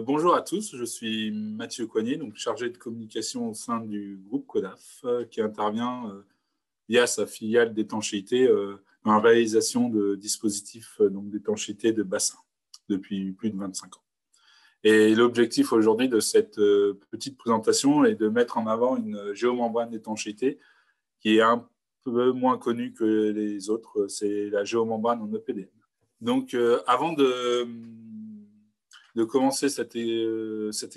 Bonjour à tous, je suis Mathieu Coignet, chargé de communication au sein du groupe Codaf, qui intervient via sa filiale d'étanchéité dans la réalisation de dispositifs d'étanchéité de bassin depuis plus de 25 ans. Et l'objectif aujourd'hui de cette petite présentation est de mettre en avant une géomembrane d'étanchéité qui est un peu moins connue que les autres, c'est la géomembrane en EPDM. Avant de commencer cet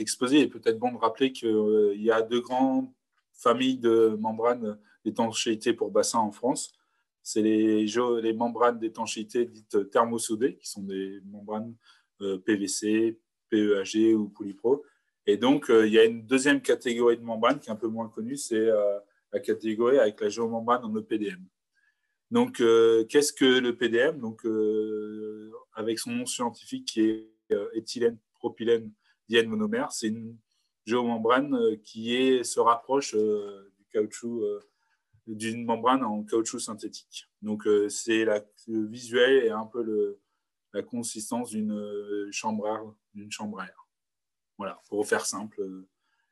exposé, il est peut-être bon de rappeler qu'il y a deux grandes familles de membranes d'étanchéité pour bassin en France. C'est les membranes d'étanchéité dites thermosoudées, qui sont des membranes PVC, PEAG ou Polypro. Et donc, il y a une deuxième catégorie de membranes qui est un peu moins connue, c'est la catégorie avec la géomembrane en EPDM. Qu'est-ce que le PDM? Avec son nom scientifique qui est éthylène propylène diène monomère, c'est une géomembrane qui se rapproche du caoutchouc, d'une membrane en caoutchouc synthétique. Le visuel est un peu la consistance d'une chambre à air. Voilà, pour faire simple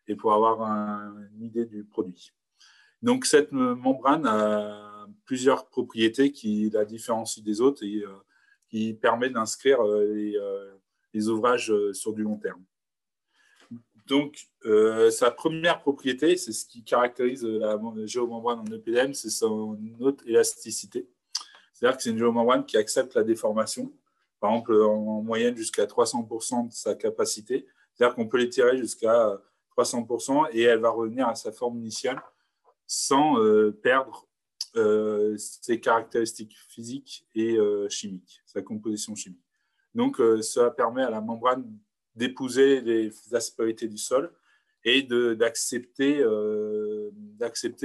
et pour avoir une idée du produit. Donc, cette membrane a plusieurs propriétés qui la différencient des autres et qui permet d'inscrire les ouvrages sur du long terme. Donc, sa première propriété, c'est ce qui caractérise la géomembrane en EPDM, c'est son haute élasticité. C'est-à-dire que c'est une géomembrane qui accepte la déformation, par exemple en moyenne jusqu'à 300% de sa capacité. C'est-à-dire qu'on peut l'étirer jusqu'à 300% et elle va revenir à sa forme initiale sans perdre ses caractéristiques physiques et chimiques, sa composition chimique. Donc, ça permet à la membrane d'épouser les aspérités du sol et d'accepter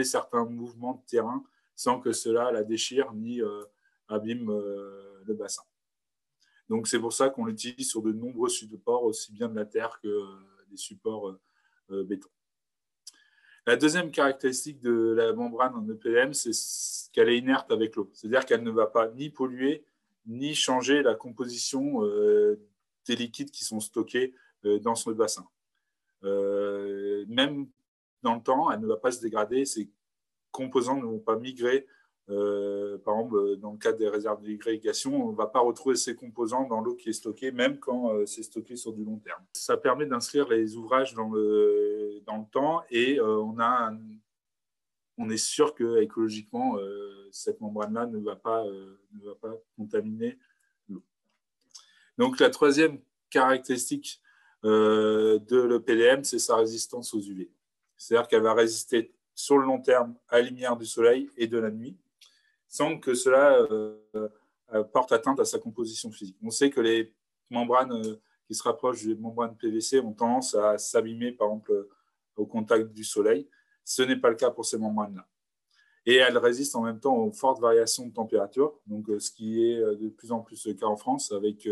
certains mouvements de terrain sans que cela la déchire ni abîme le bassin. Donc, c'est pour ça qu'on l'utilise sur de nombreux supports, aussi bien de la terre que des supports béton. La deuxième caractéristique de la membrane en EPDM, c'est qu'elle est inerte avec l'eau. C'est-à-dire qu'elle ne va pas ni polluer, ni changer la composition des liquides qui sont stockés dans ce bassin. Même dans le temps, elle ne va pas se dégrader. Ces composants ne vont pas migrer. Par exemple, dans le cas des réserves d'irrigation, on ne va pas retrouver ces composants dans l'eau qui est stockée, même quand c'est stocké sur du long terme. Ça permet d'inscrire les ouvrages dans le temps et on est sûr que écologiquement, cette membrane-là ne va pas contaminer l'eau. Donc, la troisième caractéristique de l'EPDM, c'est sa résistance aux UV. C'est-à-dire qu'elle va résister sur le long terme à la lumière du soleil et de la nuit, sans que cela porte atteinte à sa composition physique. On sait que les membranes qui se rapprochent des membranes PVC ont tendance à s'abîmer, par exemple, au contact du soleil. Ce n'est pas le cas pour ces membranes-là. Et elles résistent en même temps aux fortes variations de température, donc ce qui est de plus en plus le cas en France, avec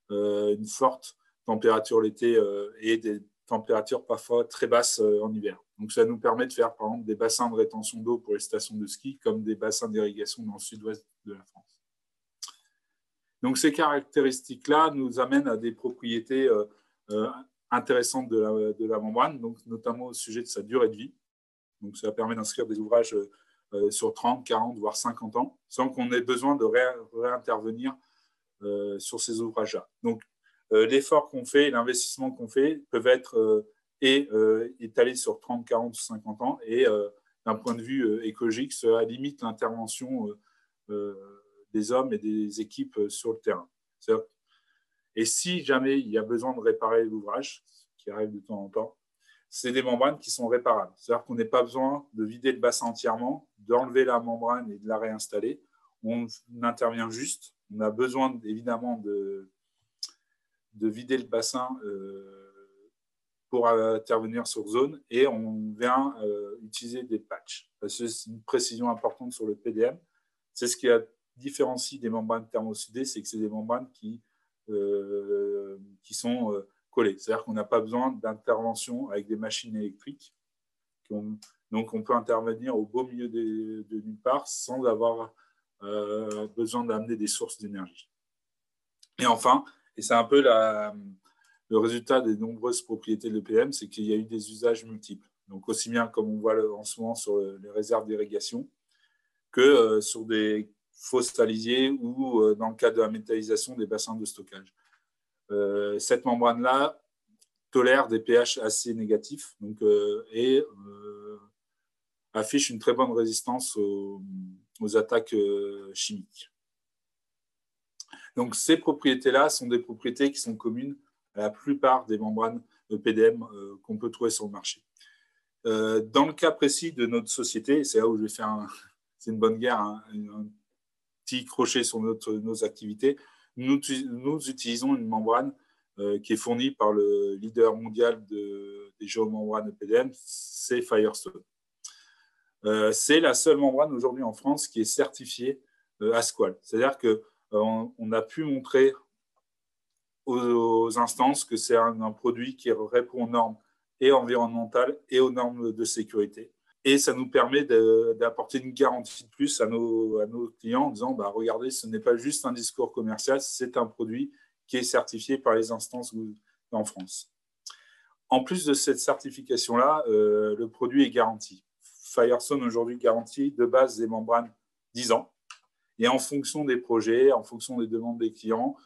une forte température l'été et des températures parfois très basses en hiver. Donc, ça nous permet de faire, par exemple, des bassins de rétention d'eau pour les stations de ski, comme des bassins d'irrigation dans le sud-ouest de la France. Donc, ces caractéristiques-là nous amènent à des propriétés intéressantes de la membrane, donc, notamment au sujet de sa durée de vie. Donc, ça permet d'inscrire des ouvrages sur 30, 40, voire 50 ans, sans qu'on ait besoin de réintervenir sur ces ouvrages-là. Donc, l'effort qu'on fait, l'investissement qu'on fait peuvent être étalés sur 30, 40 ou 50 ans et d'un point de vue écologique, cela limite l'intervention des hommes et des équipes sur le terrain. Et si jamais il y a besoin de réparer l'ouvrage, ce qui arrive de temps en temps, c'est des membranes qui sont réparables. C'est-à-dire qu'on n'a pas besoin de vider le bassin entièrement, d'enlever la membrane et de la réinstaller. On intervient juste. On a besoin évidemment de vider le bassin pour intervenir sur zone et on vient utiliser des patchs. C'est une précision importante sur le PDM. C'est ce qui différencie des membranes thermosoudées, c'est que c'est des membranes qui sont collées. C'est-à-dire qu'on n'a pas besoin d'intervention avec des machines électriques. Donc, on peut intervenir au beau milieu de nulle part sans avoir besoin d'amener des sources d'énergie. Et enfin, et c'est un peu le résultat des nombreuses propriétés de l'EPDM, c'est qu'il y a eu des usages multiples. Donc, aussi bien comme on voit en ce moment sur les réserves d'irrigation que sur des fosses salisiers ou dans le cadre de la métallisation des bassins de stockage. Cette membrane-là tolère des pH assez négatifs et affiche une très bonne résistance aux attaques chimiques. Donc, ces propriétés-là sont des propriétés qui sont communes à la plupart des membranes EPDM qu'on peut trouver sur le marché. Dans le cas précis de notre société, c'est là où je vais faire c'est une bonne guerre, un petit crochet sur nos activités, nous utilisons une membrane qui est fournie par le leader mondial des géomembranes EPDM, c'est Firestone. C'est la seule membrane aujourd'hui en France qui est certifiée ASQUAL. C'est-à-dire qu'on a pu montrer aux instances que c'est un produit qui répond aux normes et environnementales et aux normes de sécurité. Et ça nous permet d'apporter une garantie de plus à nos clients en disant regardez, ce n'est pas juste un discours commercial, c'est un produit qui est certifié par les instances en France. En plus de cette certification-là, le produit est garanti. Firestone aujourd'hui garantit de base des membranes 10 ans. Et en fonction des projets, en fonction des demandes des clients,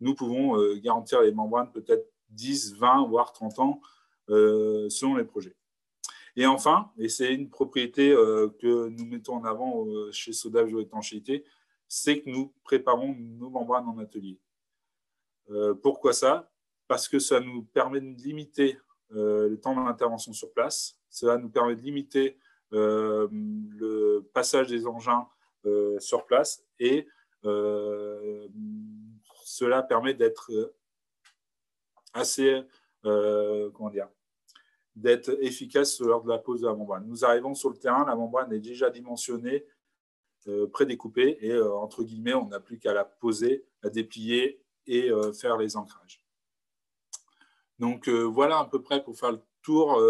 nous pouvons garantir les membranes peut-être 10, 20, voire 30 ans selon les projets. Et enfin, et c'est une propriété que nous mettons en avant chez Soda Géoétanchéité, c'est que nous préparons nos membranes en atelier. Pourquoi ça? Parce que ça nous permet de limiter le temps d'intervention sur place, cela nous permet de limiter le passage des engins sur place et cela permet d'être assez, d'être efficace lors de la pose de la membrane. Nous arrivons sur le terrain, la membrane est déjà dimensionnée, prédécoupée et entre guillemets, on n'a plus qu'à la poser, la déplier et faire les ancrages. Donc voilà à peu près pour faire le tour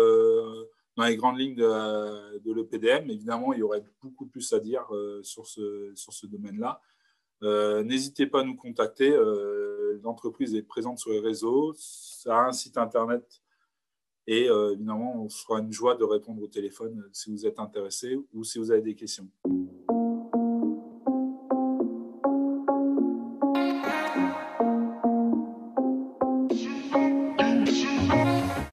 dans les grandes lignes de l'EPDM. Évidemment, il y aurait beaucoup plus à dire sur ce domaine-là. N'hésitez pas à nous contacter. L'entreprise est présente sur les réseaux. Ça a un site internet et évidemment, on fera une joie de répondre au téléphone si vous êtes intéressé ou si vous avez des questions.